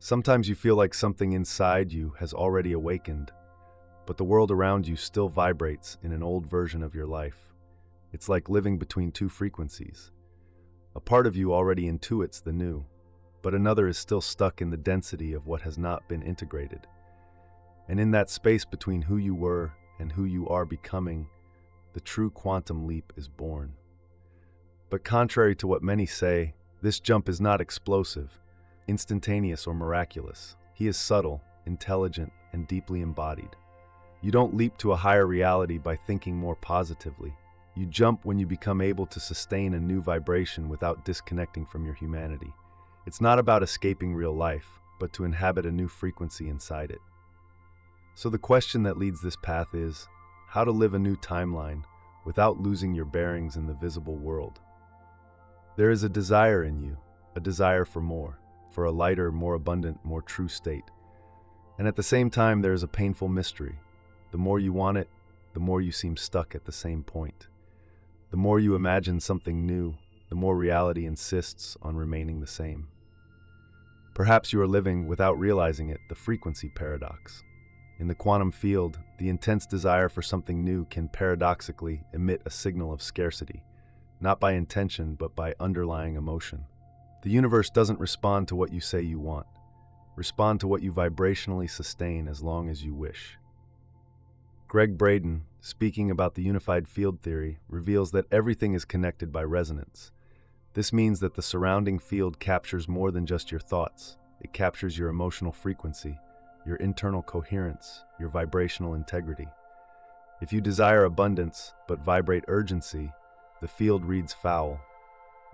Sometimes you feel like something inside you has already awakened, but the world around you still vibrates in an old version of your life. It's like living between two frequencies. A part of you already intuits the new, but another is still stuck in the density of what has not been integrated. And in that space between who you were and who you are becoming, the true quantum leap is born. But contrary to what many say, this jump is not explosive, instantaneous, or miraculous. He is subtle, intelligent, and deeply embodied. You don't leap to a higher reality by thinking more positively. You jump when you become able to sustain a new vibration without disconnecting from your humanity. It's not about escaping real life, but to inhabit a new frequency inside it. So the question that leads this path is, how to live a new timeline without losing your bearings in the visible world. There is a desire in you, a desire for more, for a lighter, more abundant, more true state. And at the same time, there is a painful mystery. The more you want it, the more you seem stuck at the same point. The more you imagine something new, the more reality insists on remaining the same. Perhaps you are living, without realizing it, the frequency paradox. In the quantum field, the intense desire for something new can paradoxically emit a signal of scarcity, not by intention, but by underlying emotion. The universe doesn't respond to what you say you want. Respond to what you vibrationally sustain as long as you wish. Greg Braden, speaking about the unified field theory, reveals that everything is connected by resonance. This means that the surrounding field captures more than just your thoughts. It captures your emotional frequency, your internal coherence, your vibrational integrity. If you desire abundance but vibrate urgency, the field reads foul.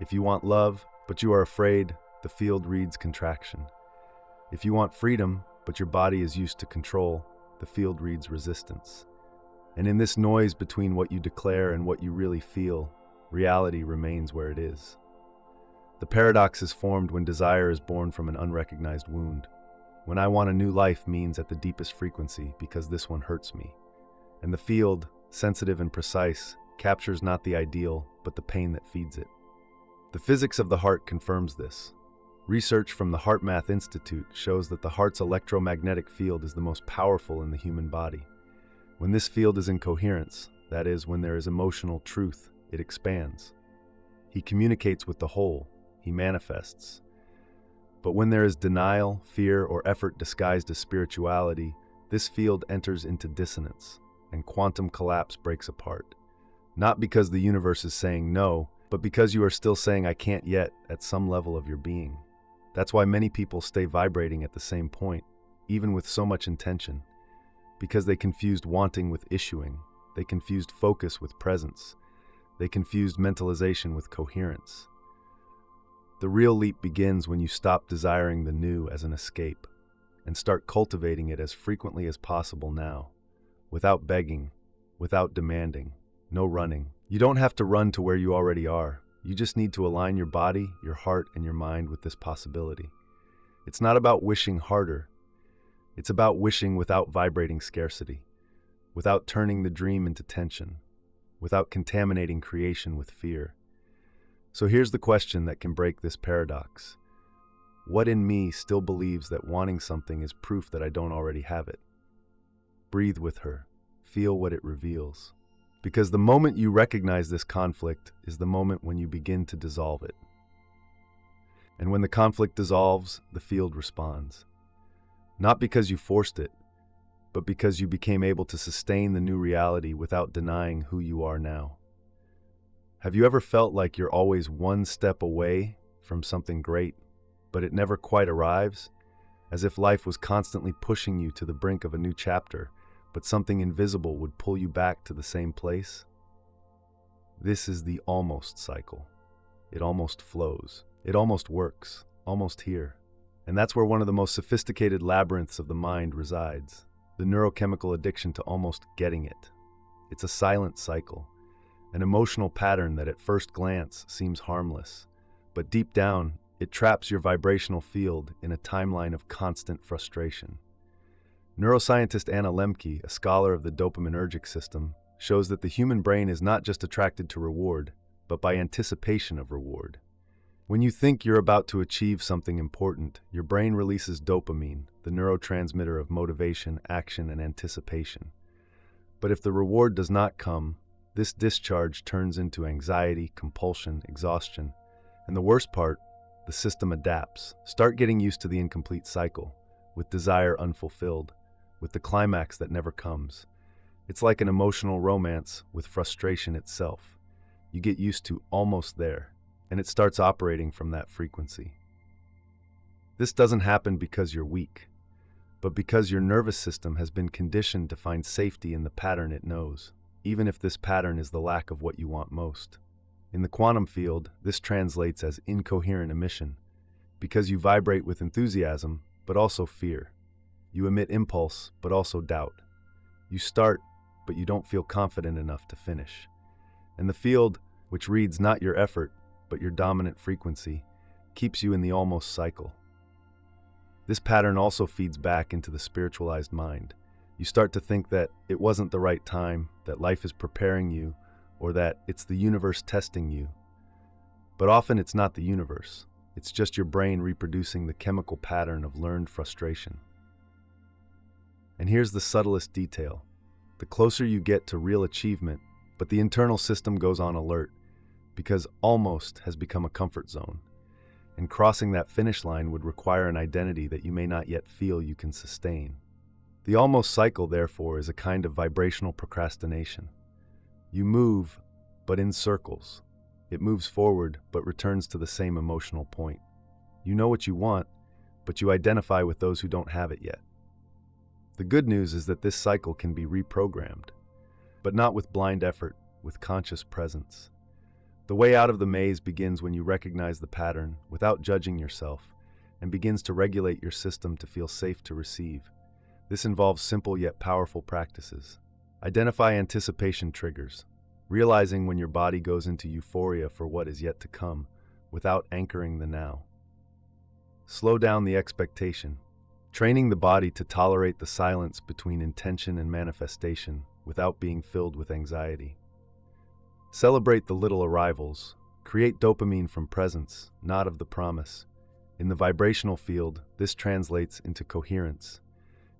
If you want love but you are afraid, the field reads contraction. If you want freedom but your body is used to control, the field reads resistance. And in this noise between what you declare and what you really feel, reality remains where it is. The paradox is formed when desire is born from an unrecognized wound. When I want a new life means at the deepest frequency because this one hurts me. And the field, sensitive and precise, captures not the ideal, but the pain that feeds it. The physics of the heart confirms this. Research from the HeartMath Institute shows that the heart's electromagnetic field is the most powerful in the human body. When this field is in coherence, that is, when there is emotional truth, it expands. He communicates with the whole, he manifests. But when there is denial, fear, or effort disguised as spirituality, this field enters into dissonance, and quantum collapse breaks apart. Not because the universe is saying no, but because you are still saying I can't yet at some level of your being. That's why many people stay vibrating at the same point, even with so much intention. Because they confused wanting with issuing. They confused focus with presence. They confused mentalization with coherence. The real leap begins when you stop desiring the new as an escape and start cultivating it as frequently as possible now, without begging, without demanding, no running. You don't have to run to where you already are. You just need to align your body, your heart, and your mind with this possibility. It's not about wishing harder. It's about wishing without vibrating scarcity, without turning the dream into tension, without contaminating creation with fear. So here's the question that can break this paradox. What in me still believes that wanting something is proof that I don't already have it? Breathe with her. Feel what it reveals. Because the moment you recognize this conflict is the moment when you begin to dissolve it. And when the conflict dissolves, the field responds. Not because you forced it, but because you became able to sustain the new reality without denying who you are now. Have you ever felt like you're always one step away from something great, but it never quite arrives? As if life was constantly pushing you to the brink of a new chapter, but something invisible would pull you back to the same place? This is the almost cycle. It almost flows. It almost works. Almost here. And that's where one of the most sophisticated labyrinths of the mind resides. The neurochemical addiction to almost getting it. It's a silent cycle. An emotional pattern that at first glance seems harmless. But deep down, it traps your vibrational field in a timeline of constant frustration. Neuroscientist Anna Lembke, a scholar of the dopaminergic system, shows that the human brain is not just attracted to reward, but by anticipation of reward. When you think you're about to achieve something important, your brain releases dopamine, the neurotransmitter of motivation, action, and anticipation. But if the reward does not come, this discharge turns into anxiety, compulsion, exhaustion, and the worst part, the system adapts. Start getting used to the incomplete cycle, with desire unfulfilled, with the climax that never comes. It's like an emotional romance with frustration itself. You get used to almost there, and it starts operating from that frequency. This doesn't happen because you're weak, but because your nervous system has been conditioned to find safety in the pattern it knows, even if this pattern is the lack of what you want most. In the quantum field, this translates as incoherent emission, because you vibrate with enthusiasm, but also fear. You emit impulse, but also doubt. You start, but you don't feel confident enough to finish. And the field, which reads not your effort, but your dominant frequency, keeps you in the almost cycle. This pattern also feeds back into the spiritualized mind. You start to think that it wasn't the right time, that life is preparing you, or that it's the universe testing you. But often it's not the universe. It's just your brain reproducing the chemical pattern of learned frustration. And here's the subtlest detail. The closer you get to real achievement, but the internal system goes on alert, because almost has become a comfort zone, and crossing that finish line would require an identity that you may not yet feel you can sustain. The almost cycle, therefore, is a kind of vibrational procrastination. You move, but in circles. It moves forward, but returns to the same emotional point. You know what you want, but you identify with those who don't have it yet. The good news is that this cycle can be reprogrammed, but not with blind effort, with conscious presence. The way out of the maze begins when you recognize the pattern without judging yourself, and begins to regulate your system to feel safe to receive. This involves simple yet powerful practices. Identify anticipation triggers, realizing when your body goes into euphoria for what is yet to come, without anchoring the now. Slow down the expectation, training the body to tolerate the silence between intention and manifestation without being filled with anxiety. Celebrate the little arrivals. Create dopamine from presence, not of the promise. In the vibrational field, this translates into coherence.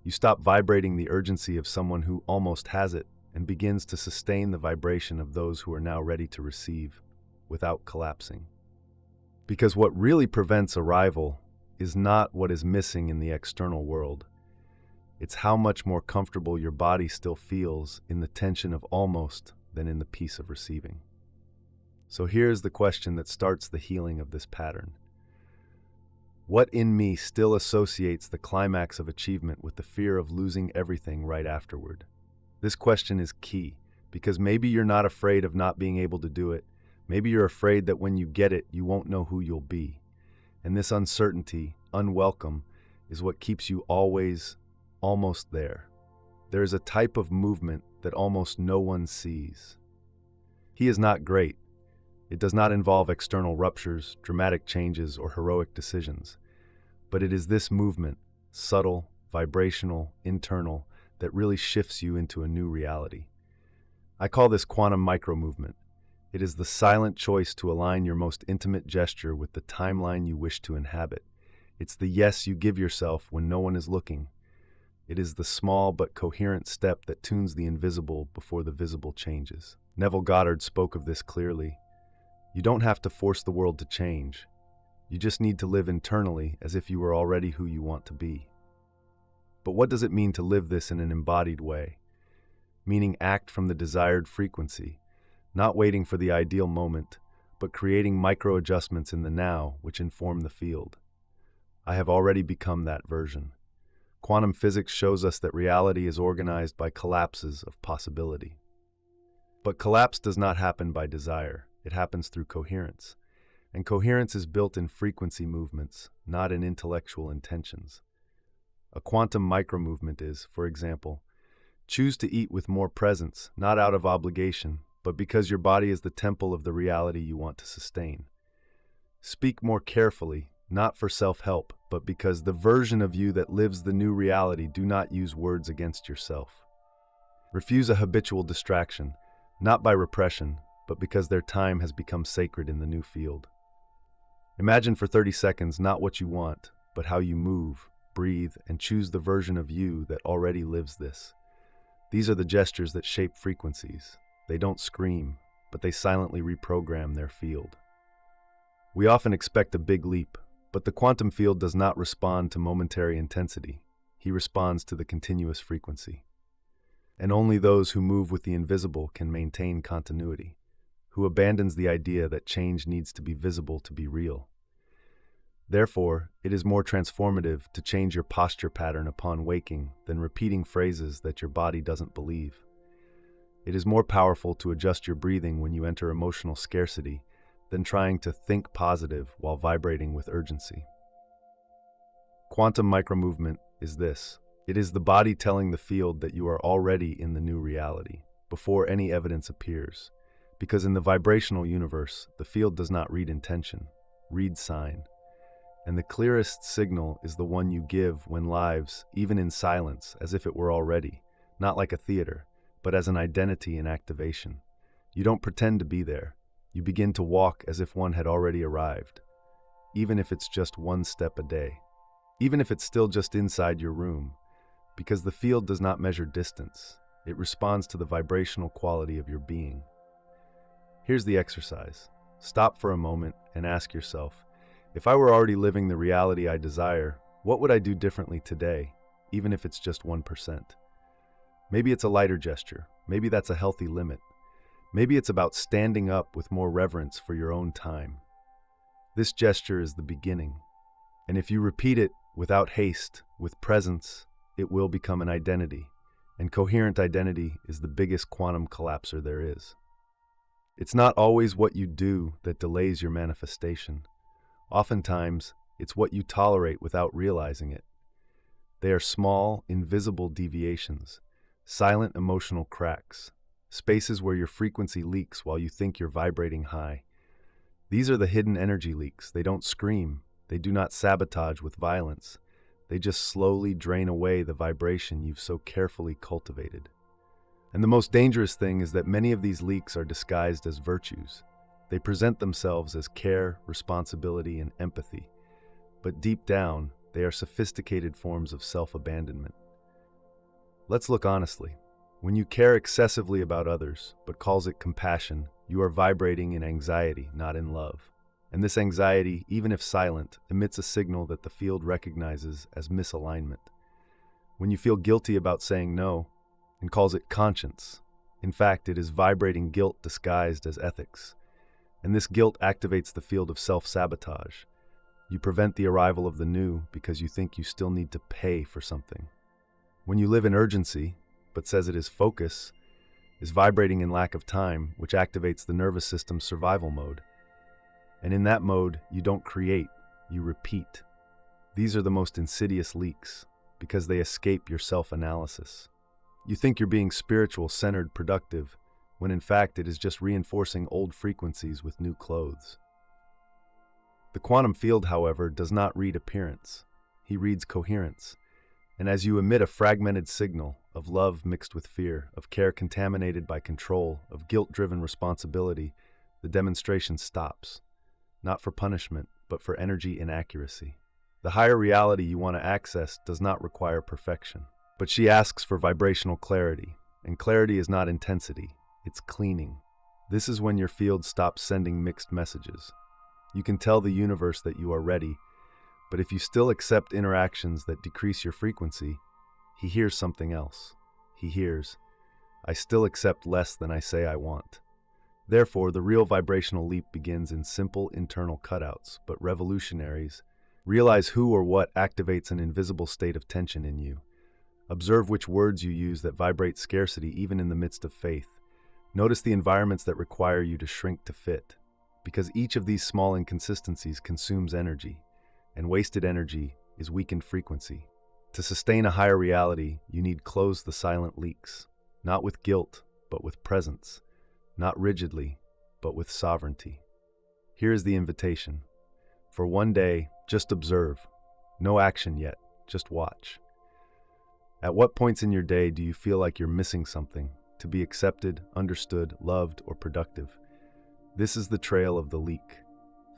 You stop vibrating the urgency of someone who almost has it and begins to sustain the vibration of those who are now ready to receive, without collapsing. Because what really prevents arrival is not what is missing in the external world. It's how much more comfortable your body still feels in the tension of almost than in the peace of receiving. So here's the question that starts the healing of this pattern. What in me still associates the climax of achievement with the fear of losing everything right afterward? This question is key, because maybe you're not afraid of not being able to do it. Maybe you're afraid that when you get it, you won't know who you'll be. And this uncertainty, unwelcome, is what keeps you always almost there. There is a type of movement that almost no one sees. He is not great. It does not involve external ruptures, dramatic changes, or heroic decisions. But it is this movement, subtle, vibrational, internal, that really shifts you into a new reality. I call this quantum micro-movement. It is the silent choice to align your most intimate gesture with the timeline you wish to inhabit. It's the yes you give yourself when no one is looking. It is the small but coherent step that tunes the invisible before the visible changes. Neville Goddard spoke of this clearly. You don't have to force the world to change. You just need to live internally as if you were already who you want to be. But what does it mean to live this in an embodied way? Meaning act from the desired frequency, not waiting for the ideal moment, but creating micro-adjustments in the now which inform the field. I have already become that version. Quantum physics shows us that reality is organized by collapses of possibility. But collapse does not happen by desire. It happens through coherence. And coherence is built in frequency movements, not in intellectual intentions. A quantum micromovement is, for example, choose to eat with more presence, not out of obligation, but because your body is the temple of the reality you want to sustain. Speak more carefully, not for self-help, but because the version of you that lives the new reality do not use words against yourself. Refuse a habitual distraction, not by repression, but because their time has become sacred in the new field. Imagine for 30 seconds not what you want, but how you move, breathe, and choose the version of you that already lives this. These are the gestures that shape frequencies. They don't scream, but they silently reprogram their field. We often expect a big leap, but the quantum field does not respond to momentary intensity. He responds to the continuous frequency. And only those who move with the invisible can maintain continuity, who abandons the idea that change needs to be visible to be real. Therefore, it is more transformative to change your posture pattern upon waking than repeating phrases that your body doesn't believe. It is more powerful to adjust your breathing when you enter emotional scarcity than trying to think positive while vibrating with urgency. Quantum micromovement is this. It is the body telling the field that you are already in the new reality, before any evidence appears. Because in the vibrational universe, the field does not read intention, read sign. And the clearest signal is the one you give when lives, even in silence, as if it were already, not like a theater, but as an identity in activation. You don't pretend to be there. You begin to walk as if one had already arrived, even if it's just one step a day, even if it's still just inside your room, because the field does not measure distance. It responds to the vibrational quality of your being. Here's the exercise. Stop for a moment and ask yourself, if I were already living the reality I desire, what would I do differently today, even if it's just 1%? Maybe it's a lighter gesture. Maybe that's a healthy limit. Maybe it's about standing up with more reverence for your own time. This gesture is the beginning. And if you repeat it without haste, with presence, it will become an identity. And coherent identity is the biggest quantum collapser there is. It's not always what you do that delays your manifestation. Oftentimes, it's what you tolerate without realizing it. They are small, invisible deviations, silent emotional cracks, spaces where your frequency leaks while you think you're vibrating high. These are the hidden energy leaks. They don't scream. They do not sabotage with violence. They just slowly drain away the vibration you've so carefully cultivated. And the most dangerous thing is that many of these leaks are disguised as virtues. They present themselves as care, responsibility, and empathy. But deep down, they are sophisticated forms of self-abandonment. Let's look honestly. When you care excessively about others, but calls it compassion, you are vibrating in anxiety, not in love. And this anxiety, even if silent, emits a signal that the field recognizes as misalignment. When you feel guilty about saying no, and calls it conscience, in fact, it is vibrating guilt disguised as ethics. And this guilt activates the field of self-sabotage. You prevent the arrival of the new because you think you still need to pay for something. When you live in urgency, but says it is focus, is vibrating in lack of time, which activates the nervous system's survival mode. And in that mode, you don't create, you repeat. These are the most insidious leaks, because they escape your self-analysis. You think you're being spiritual, centered, productive, when in fact it is just reinforcing old frequencies with new clothes. The quantum field, however, does not read appearance. He reads coherence. And as you emit a fragmented signal of love mixed with fear, of care contaminated by control, of guilt-driven responsibility, the demonstration stops. Not for punishment, but for energy inaccuracy. The higher reality you want to access does not require perfection, but she asks for vibrational clarity, and clarity is not intensity, it's cleaning. This is when your field stops sending mixed messages. You can tell the universe that you are ready, but if you still accept interactions that decrease your frequency, he hears something else. He hears, I still accept less than I say I want. Therefore, the real vibrational leap begins in simple internal cutouts, but revolutionaries. Realize who or what activates an invisible state of tension in you. Observe which words you use that vibrate scarcity even in the midst of faith. Notice the environments that require you to shrink to fit, because each of these small inconsistencies consumes energy, and wasted energy is weakened frequency. To sustain a higher reality, you need close the silent leaks, not with guilt, but with presence, not rigidly, but with sovereignty. Here is the invitation. For one day, just observe. No action yet, just watch. At what points in your day do you feel like you're missing something to be accepted, understood, loved, or productive? This is the trail of the leak.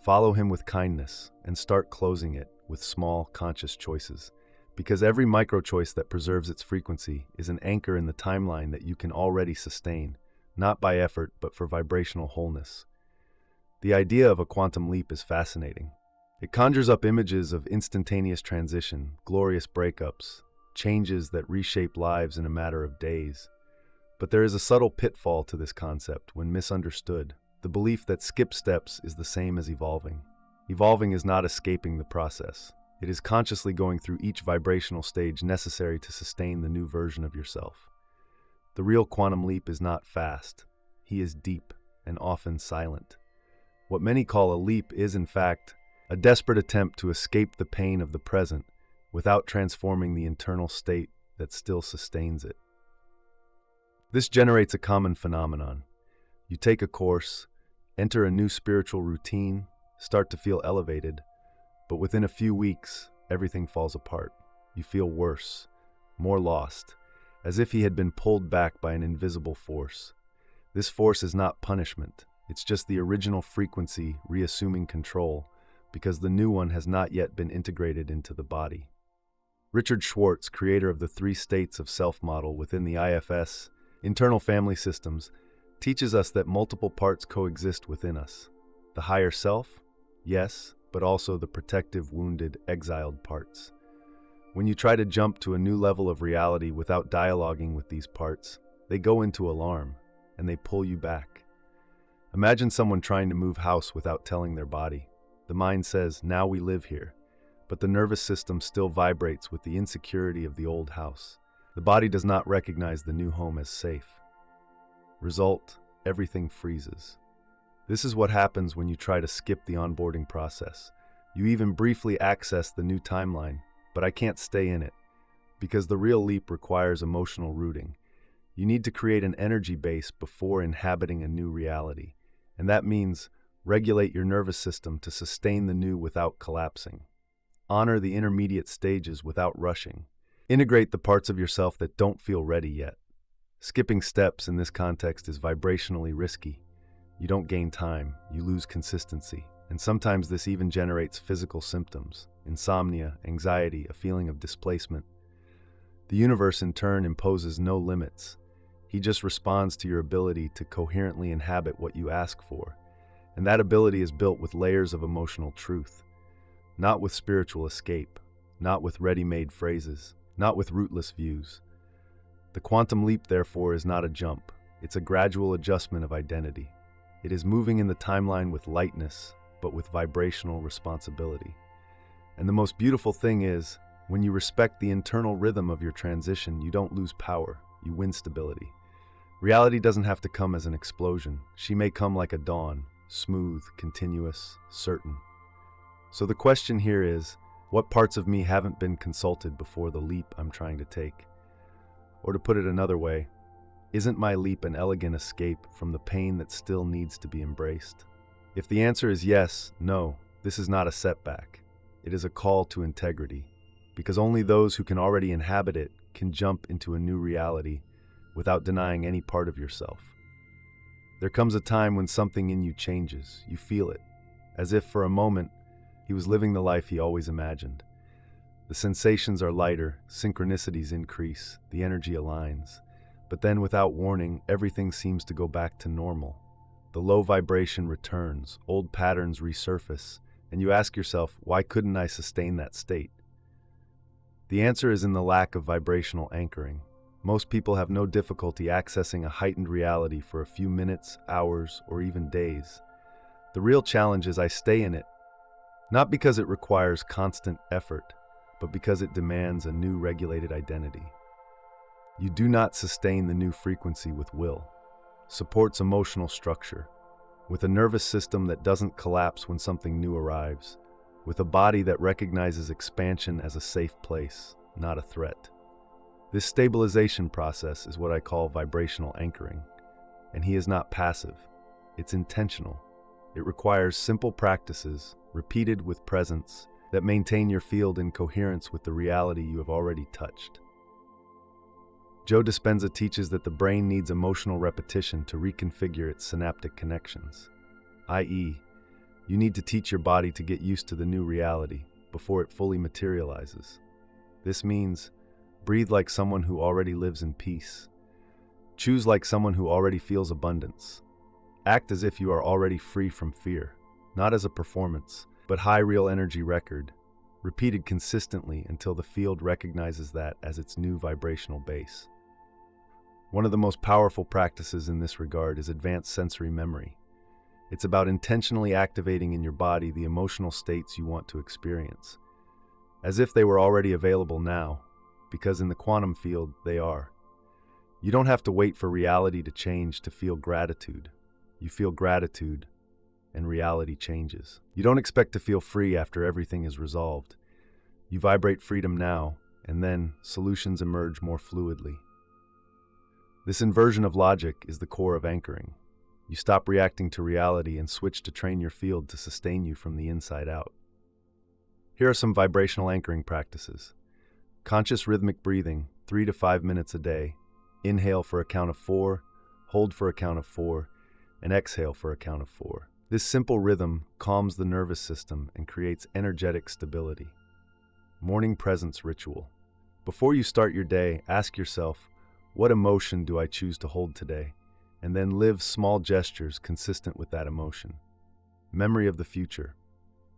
Follow him with kindness and start closing it with small, conscious choices. Because every micro-choice that preserves its frequency is an anchor in the timeline that you can already sustain, not by effort, but for vibrational wholeness. The idea of a quantum leap is fascinating. It conjures up images of instantaneous transition, glorious breakups, changes that reshape lives in a matter of days. But there is a subtle pitfall to this concept when misunderstood, the belief that skip steps is the same as evolving. Evolving is not escaping the process. It is consciously going through each vibrational stage necessary to sustain the new version of yourself. The real quantum leap is not fast. He is deep and often silent. What many call a leap is, in fact, a desperate attempt to escape the pain of the present without transforming the internal state that still sustains it. This generates a common phenomenon. You take a course, enter a new spiritual routine, start to feel elevated, but within a few weeks, everything falls apart. You feel worse, more lost, as if he had been pulled back by an invisible force. This force is not punishment. It's just the original frequency reassuming control, because the new one has not yet been integrated into the body. Richard Schwartz, creator of the 3 states of self model within the IFS, internal family systems, teaches us that multiple parts coexist within us. The higher self, yes, but also the protective, wounded, exiled parts. When you try to jump to a new level of reality without dialoguing with these parts, they go into alarm, and they pull you back. Imagine someone trying to move house without telling their body. The mind says, now we live here, but the nervous system still vibrates with the insecurity of the old house. The body does not recognize the new home as safe. Result, everything freezes. This is what happens when you try to skip the onboarding process. You even briefly access the new timeline, but I can't stay in it, because the real leap requires emotional rooting. You need to create an energy base before inhabiting a new reality, and that means regulate your nervous system to sustain the new without collapsing. Honor the intermediate stages without rushing. Integrate the parts of yourself that don't feel ready yet. Skipping steps in this context is vibrationally risky. You don't gain time, you lose consistency, and sometimes this even generates physical symptoms: insomnia, anxiety, a feeling of displacement. The universe, in turn, imposes no limits. He just responds to your ability to coherently inhabit what you ask for, and that ability is built with layers of emotional truth, not with spiritual escape, not with ready-made phrases, not with rootless views. The quantum leap, therefore, is not a jump. It's a gradual adjustment of identity. It is moving in the timeline with lightness, but with vibrational responsibility. And the most beautiful thing is, when you respect the internal rhythm of your transition, you don't lose power, you win stability. Reality doesn't have to come as an explosion. She may come like a dawn, smooth, continuous, certain. So the question here is, what parts of me haven't been consulted before the leap I'm trying to take? Or to put it another way, isn't my leap an elegant escape from the pain that still needs to be embraced? If the answer is yes, no, this is not a setback. It is a call to integrity, because only those who can already inhabit it can jump into a new reality without denying any part of yourself. There comes a time when something in you changes. You feel it, as if for a moment he was living the life he always imagined. The sensations are lighter, synchronicities increase, the energy aligns. But then, without warning, everything seems to go back to normal. The low vibration returns, old patterns resurface, and you ask yourself, why couldn't I sustain that state? The answer is in the lack of vibrational anchoring. Most people have no difficulty accessing a heightened reality for a few minutes, hours, or even days. The real challenge is I stay in it, not because it requires constant effort, but because it demands a new regulated identity. You do not sustain the new frequency with will. Supports emotional structure, with a nervous system that doesn't collapse when something new arrives, with a body that recognizes expansion as a safe place, not a threat. This stabilization process is what I call vibrational anchoring, and he is not passive. It's intentional. It requires simple practices, repeated with presence, that maintain your field in coherence with the reality you have already touched. Joe Dispenza teaches that the brain needs emotional repetition to reconfigure its synaptic connections, i.e., You need to teach your body to get used to the new reality before it fully materializes. This means breathe like someone who already lives in peace. Choose like someone who already feels abundance. Act as if you are already free from fear, not as a performance, but high real energy record, repeated consistently until the field recognizes that as its new vibrational base. One of the most powerful practices in this regard is advanced sensory memory. It's about intentionally activating in your body the emotional states you want to experience, as if they were already available now, because in the quantum field, they are. You don't have to wait for reality to change to feel gratitude. You feel gratitude, and reality changes. You don't expect to feel free after everything is resolved. You vibrate freedom now, and then solutions emerge more fluidly. This inversion of logic is the core of anchoring. You stop reacting to reality and switch to train your field to sustain you from the inside out. Here are some vibrational anchoring practices. Conscious rhythmic breathing, 3 to 5 minutes a day. Inhale for a count of 4, hold for a count of 4, and exhale for a count of 4. This simple rhythm calms the nervous system and creates energetic stability. Morning presence ritual. Before you start your day, ask yourself, what emotion do I choose to hold today? And then live small gestures consistent with that emotion. Memory of the future.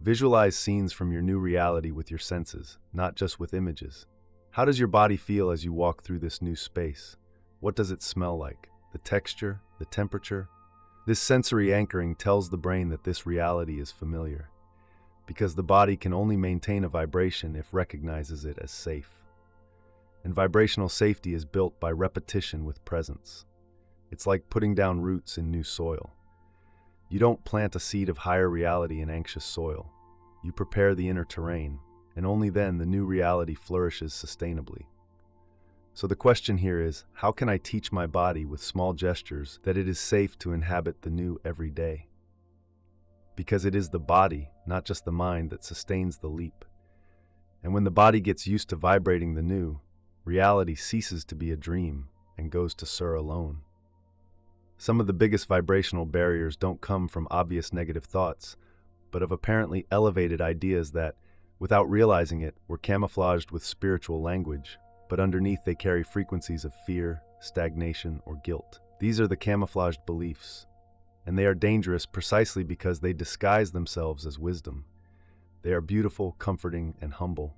Visualize scenes from your new reality with your senses, not just with images. How does your body feel as you walk through this new space? What does it smell like? The texture, the temperature? This sensory anchoring tells the brain that this reality is familiar, because the body can only maintain a vibration if it recognizes it as safe. And vibrational safety is built by repetition with presence. It's like putting down roots in new soil. You don't plant a seed of higher reality in anxious soil. You prepare the inner terrain, and only then the new reality flourishes sustainably. So the question here is, how can I teach my body with small gestures that it is safe to inhabit the new every day? Because it is the body, not just the mind, that sustains the leap. And when the body gets used to vibrating the new, reality ceases to be a dream and goes to soar alone. Some of the biggest vibrational barriers don't come from obvious negative thoughts, but of apparently elevated ideas that, without realizing it, were camouflaged with spiritual language, but underneath they carry frequencies of fear, stagnation, or guilt. These are the camouflaged beliefs, and they are dangerous precisely because they disguise themselves as wisdom. They are beautiful, comforting, and humble,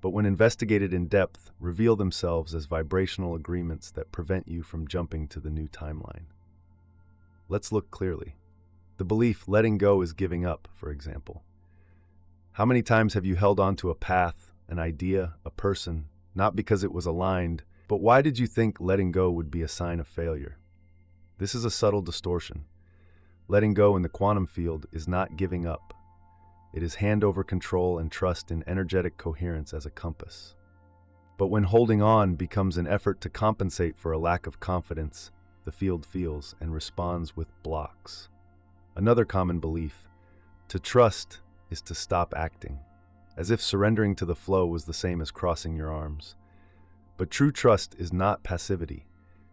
but when investigated in depth, reveal themselves as vibrational agreements that prevent you from jumping to the new timeline. Let's look clearly. The belief letting go is giving up, for example. How many times have you held on to a path, an idea, a person, not because it was aligned, but why did you think letting go would be a sign of failure? This is a subtle distortion. Letting go in the quantum field is not giving up. It is hand over control and trust in energetic coherence as a compass. But when holding on becomes an effort to compensate for a lack of confidence, the field feels and responds with blocks. Another common belief, to trust is to stop acting, as if surrendering to the flow was the same as crossing your arms. But true trust is not passivity.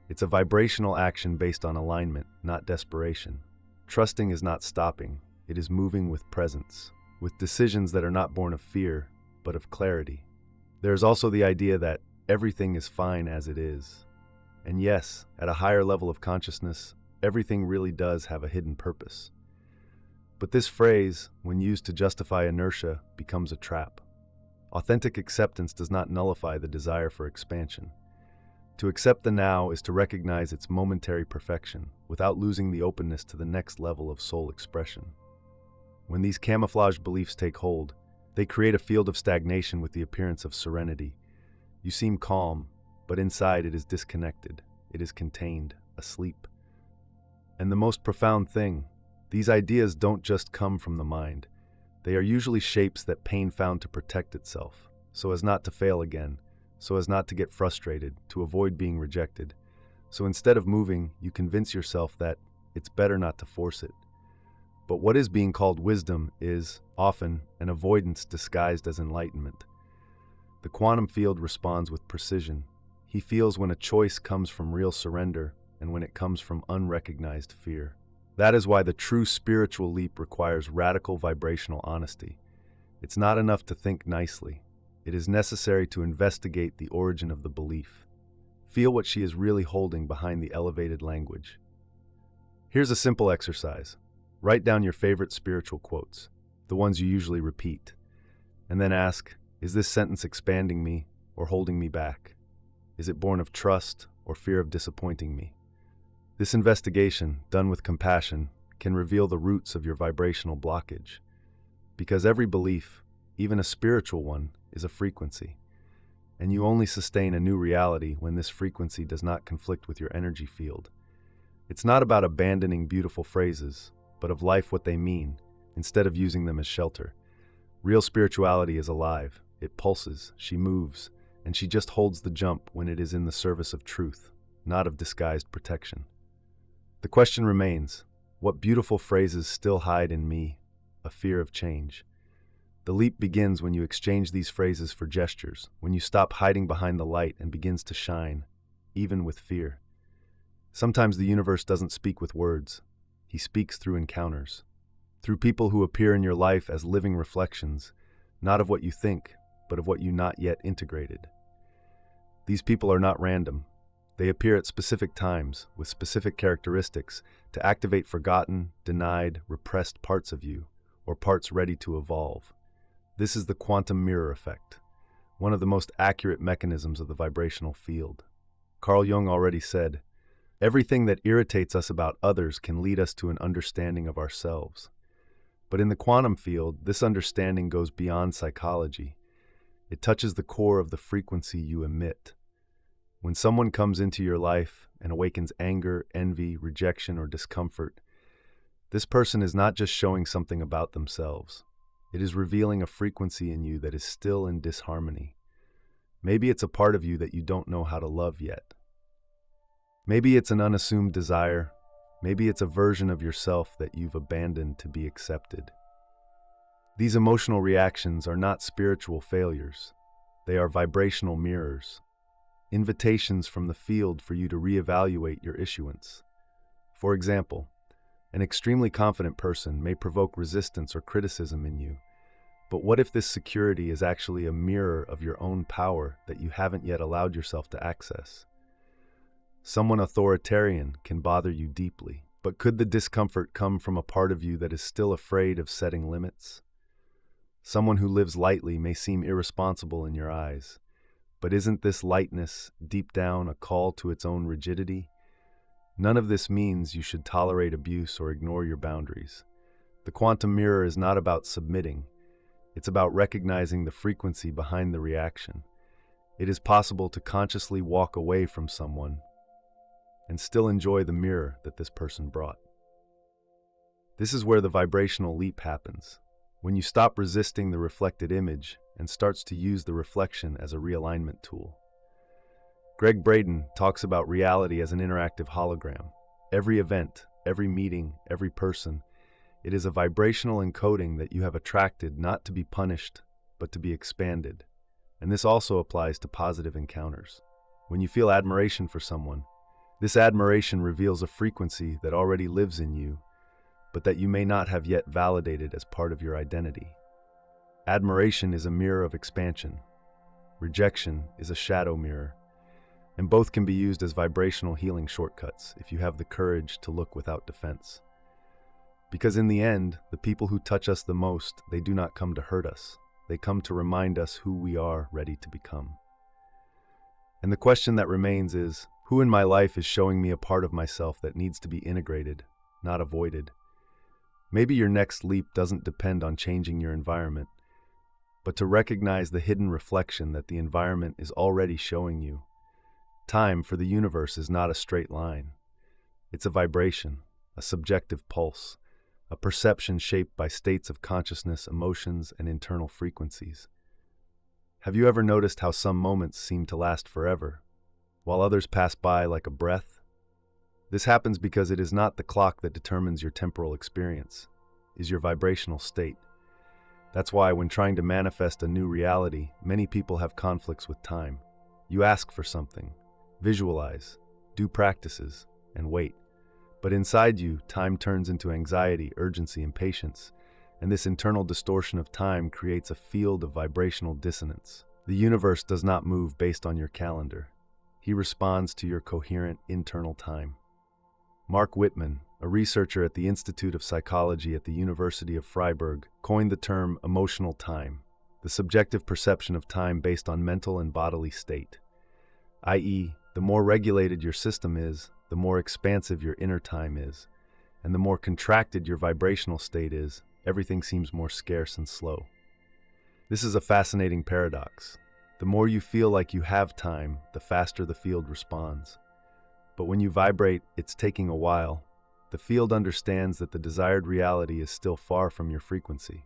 It's a vibrational action based on alignment, not desperation. Trusting is not stopping. It is moving with presence, with decisions that are not born of fear, but of clarity. There is also the idea that everything is fine as it is. And yes, at a higher level of consciousness, everything really does have a hidden purpose. But this phrase, when used to justify inertia, becomes a trap. Authentic acceptance does not nullify the desire for expansion. To accept the now is to recognize its momentary perfection, without losing the openness to the next level of soul expression. When these camouflaged beliefs take hold, they create a field of stagnation with the appearance of serenity. You seem calm, but inside it is disconnected. It is contained, asleep. And the most profound thing, these ideas don't just come from the mind. They are usually shapes that pain found to protect itself, so as not to fail again, so as not to get frustrated, to avoid being rejected. So instead of moving, you convince yourself that it's better not to force it. But what is being called wisdom is, often, an avoidance disguised as enlightenment. The quantum field responds with precision. He feels when a choice comes from real surrender and when it comes from unrecognized fear. That is why the true spiritual leap requires radical vibrational honesty. It's not enough to think nicely. It is necessary to investigate the origin of the belief. Feel what she is really holding behind the elevated language. Here's a simple exercise. Write down your favorite spiritual quotes, the ones you usually repeat, and then ask, is this sentence expanding me or holding me back? Is it born of trust or fear of disappointing me? This investigation, done with compassion, can reveal the roots of your vibrational blockage. Because every belief, even a spiritual one, is a frequency, and you only sustain a new reality when this frequency does not conflict with your energy field. It's not about abandoning beautiful phrases, but of life what they mean, instead of using them as shelter. Real spirituality is alive, it pulses, she moves, and she just holds the jump when it is in the service of truth, not of disguised protection. The question remains, what beautiful phrases still hide in me a fear of change? The leap begins when you exchange these phrases for gestures, when you stop hiding behind the light and begins to shine, even with fear. Sometimes the universe doesn't speak with words. He speaks through encounters, through people who appear in your life as living reflections, not of what you think, but of what you not yet integrated. These people are not random. They appear at specific times, with specific characteristics, to activate forgotten, denied, repressed parts of you, or parts ready to evolve. This is the quantum mirror effect, one of the most accurate mechanisms of the vibrational field. Carl Jung already said, everything that irritates us about others can lead us to an understanding of ourselves. But in the quantum field, this understanding goes beyond psychology. It touches the core of the frequency you emit. When someone comes into your life and awakens anger, envy, rejection, or discomfort, this person is not just showing something about themselves. It is revealing a frequency in you that is still in disharmony. Maybe it's a part of you that you don't know how to love yet. Maybe it's an unassumed desire. Maybe it's a version of yourself that you've abandoned to be accepted. These emotional reactions are not spiritual failures. They are vibrational mirrors, invitations from the field for you to reevaluate your issuance. For example, an extremely confident person may provoke resistance or criticism in you. But what if this security is actually a mirror of your own power that you haven't yet allowed yourself to access? Someone authoritarian can bother you deeply, but could the discomfort come from a part of you that is still afraid of setting limits? Someone who lives lightly may seem irresponsible in your eyes, but isn't this lightness, deep down, a call to its own rigidity? None of this means you should tolerate abuse or ignore your boundaries. The quantum mirror is not about submitting. It's about recognizing the frequency behind the reaction. It is possible to consciously walk away from someone and still enjoy the mirror that this person brought. This is where the vibrational leap happens, when you stop resisting the reflected image and starts to use the reflection as a realignment tool. Greg Braden talks about reality as an interactive hologram. Every event, every meeting, every person, it is a vibrational encoding that you have attracted not to be punished, but to be expanded. And this also applies to positive encounters. When you feel admiration for someone, this admiration reveals a frequency that already lives in you, but that you may not have yet validated as part of your identity. Admiration is a mirror of expansion. Rejection is a shadow mirror. And both can be used as vibrational healing shortcuts if you have the courage to look without defense. Because in the end, the people who touch us the most, they do not come to hurt us. They come to remind us who we are ready to become. And the question that remains is, who in my life is showing me a part of myself that needs to be integrated, not avoided? Maybe your next leap doesn't depend on changing your environment, but to recognize the hidden reflection that the environment is already showing you. Time for the universe is not a straight line. It's a vibration, a subjective pulse, a perception shaped by states of consciousness, emotions, and internal frequencies. Have you ever noticed how some moments seem to last forever, while others pass by like a breath? This happens because it is not the clock that determines your temporal experience, it is your vibrational state. That's why when trying to manifest a new reality, many people have conflicts with time. You ask for something, visualize, do practices, and wait. But inside you, time turns into anxiety, urgency, and patience, and this internal distortion of time creates a field of vibrational dissonance. The universe does not move based on your calendar. He responds to your coherent internal time. Mark Whitman, a researcher at the Institute of Psychology at the University of Freiburg, coined the term emotional time, the subjective perception of time based on mental and bodily state. i.e., the more regulated your system is, the more expansive your inner time is, and the more contracted your vibrational state is, everything seems more scarce and slow. This is a fascinating paradox. The more you feel like you have time, the faster the field responds. But when you vibrate, it's taking a while. The field understands that the desired reality is still far from your frequency.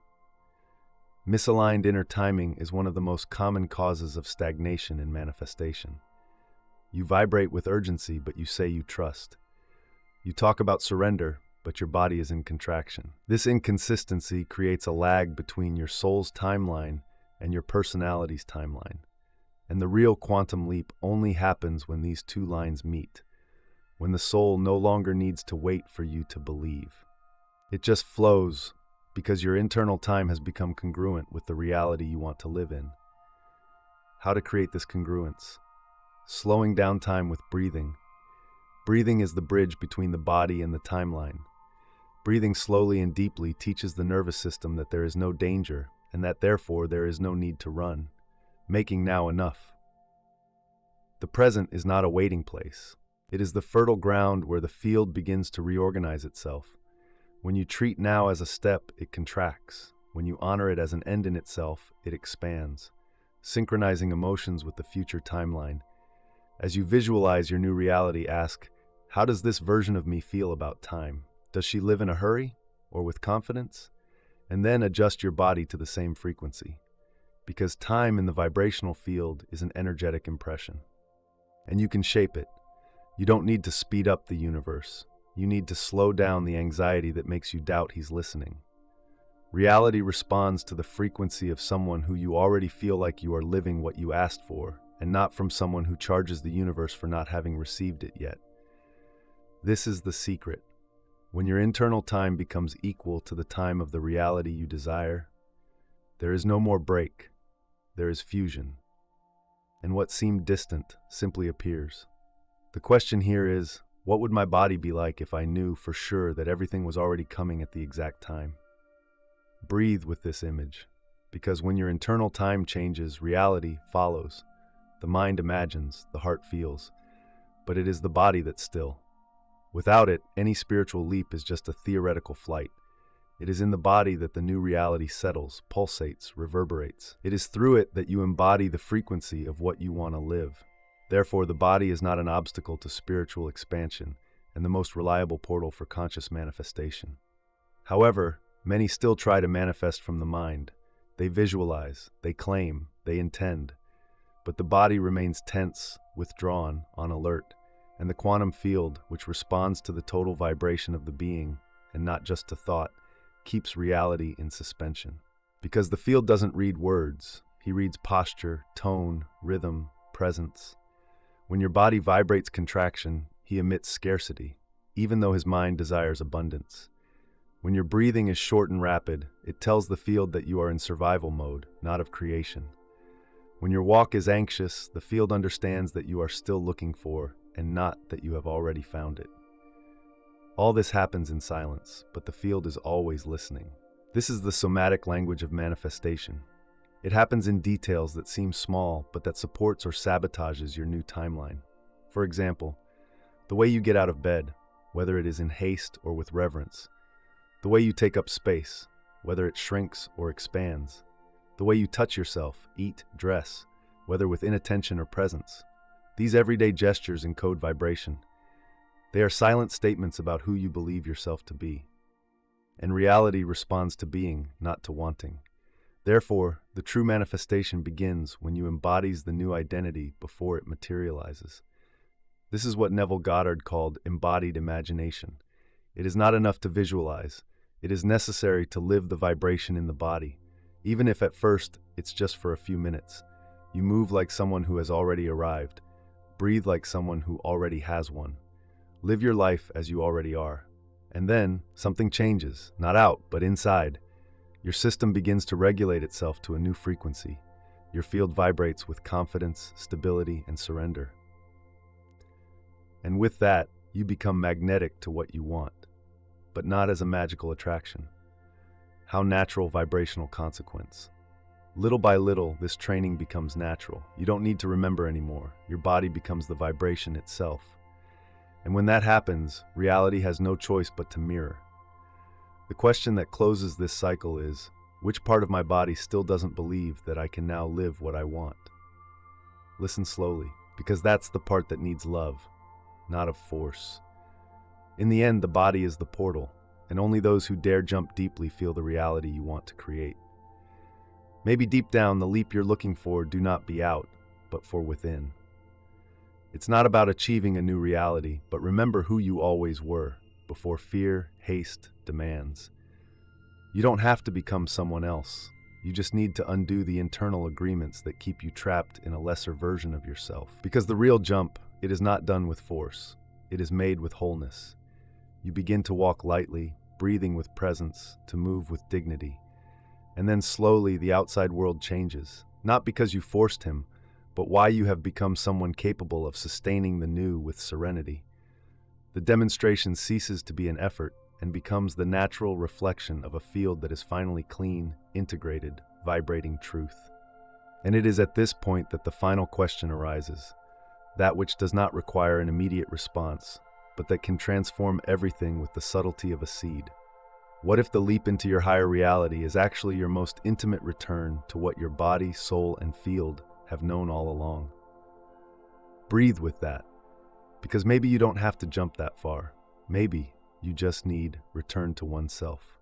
Misaligned inner timing is one of the most common causes of stagnation in manifestation. You vibrate with urgency, but you say you trust. You talk about surrender, but your body is in contraction. This inconsistency creates a lag between your soul's timeline and your personality's timeline. And the real quantum leap only happens when these two lines meet, when the soul no longer needs to wait for you to believe. It just flows because your internal time has become congruent with the reality you want to live in. How to create this congruence? Slowing down time with breathing. Breathing is the bridge between the body and the timeline. Breathing slowly and deeply teaches the nervous system that there is no danger and that therefore there is no need to run, making now enough. The present is not a waiting place. It is the fertile ground where the field begins to reorganize itself. When you treat now as a step, it contracts. When you honor it as an end in itself, it expands, synchronizing emotions with the future timeline. As you visualize your new reality, ask, how does this version of me feel about time? Does she live in a hurry or with confidence? And then adjust your body to the same frequency. Because time in the vibrational field is an energetic impression. And you can shape it. You don't need to speed up the universe. You need to slow down the anxiety that makes you doubt he's listening. Reality responds to the frequency of someone who you already feel like you are living what you asked for, and not from someone who charges the universe for not having received it yet. This is the secret. When your internal time becomes equal to the time of the reality you desire, there is no more break. There is fusion. And what seemed distant simply appears. The question here is, what would my body be like if I knew for sure that everything was already coming at the exact time? Breathe with this image, because when your internal time changes, reality follows. The mind imagines, the heart feels, but it is the body that's still. Without it, any spiritual leap is just a theoretical flight. It is in the body that the new reality settles, pulsates, reverberates. It is through it that you embody the frequency of what you want to live. Therefore, the body is not an obstacle to spiritual expansion and the most reliable portal for conscious manifestation. However, many still try to manifest from the mind. They visualize, they claim, they intend. But the body remains tense, withdrawn, on alert, and the quantum field, which responds to the total vibration of the being, and not just to thought, keeps reality in suspension. Because the field doesn't read words, he reads posture, tone, rhythm, presence. When your body vibrates contraction, he emits scarcity, even though his mind desires abundance. When your breathing is short and rapid, it tells the field that you are in survival mode, not of creation. When your walk is anxious, the field understands that you are still looking for, and not that you have already found it. All this happens in silence, but the field is always listening. This is the somatic language of manifestation. It happens in details that seem small, but that supports or sabotages your new timeline. For example, the way you get out of bed, whether it is in haste or with reverence. The way you take up space, whether it shrinks or expands. The way you touch yourself, eat, dress, whether with inattention or presence. These everyday gestures encode vibration. They are silent statements about who you believe yourself to be. And reality responds to being, not to wanting. Therefore, the true manifestation begins when you embodies the new identity before it materializes. This is what Neville Goddard called embodied imagination. It is not enough to visualize. It is necessary to live the vibration in the body, even if at first it's just for a few minutes. You move like someone who has already arrived. Breathe like someone who already has one. Live your life as you already are. And then, something changes, not out, but inside. Your system begins to regulate itself to a new frequency. Your field vibrates with confidence, stability, and surrender. And with that, you become magnetic to what you want, but not as a magical attraction. How natural vibrational consequence. Little by little, this training becomes natural. You don't need to remember anymore. Your body becomes the vibration itself. And when that happens, reality has no choice but to mirror. The question that closes this cycle is, which part of my body still doesn't believe that I can now live what I want? Listen slowly, because that's the part that needs love, not of force. In the end, the body is the portal, and only those who dare jump deeply feel the reality you want to create. Maybe deep down, the leap you're looking for do not be out, but for within. It's not about achieving a new reality, but remember who you always were, before fear, haste, demands. You don't have to become someone else. You just need to undo the internal agreements that keep you trapped in a lesser version of yourself. Because the real jump, it is not done with force. It is made with wholeness. You begin to walk lightly, breathing with presence, to move with dignity. And then slowly the outside world changes, not because you forced him, but why you have become someone capable of sustaining the new with serenity. The demonstration ceases to be an effort and becomes the natural reflection of a field that is finally clean, integrated, vibrating truth. And it is at this point that the final question arises, that which does not require an immediate response, but that can transform everything with the subtlety of a seed. What if the leap into your higher reality is actually your most intimate return to what your body, soul, and field have known all along? Breathe with that, because maybe you don't have to jump that far. Maybe you just need return to oneself.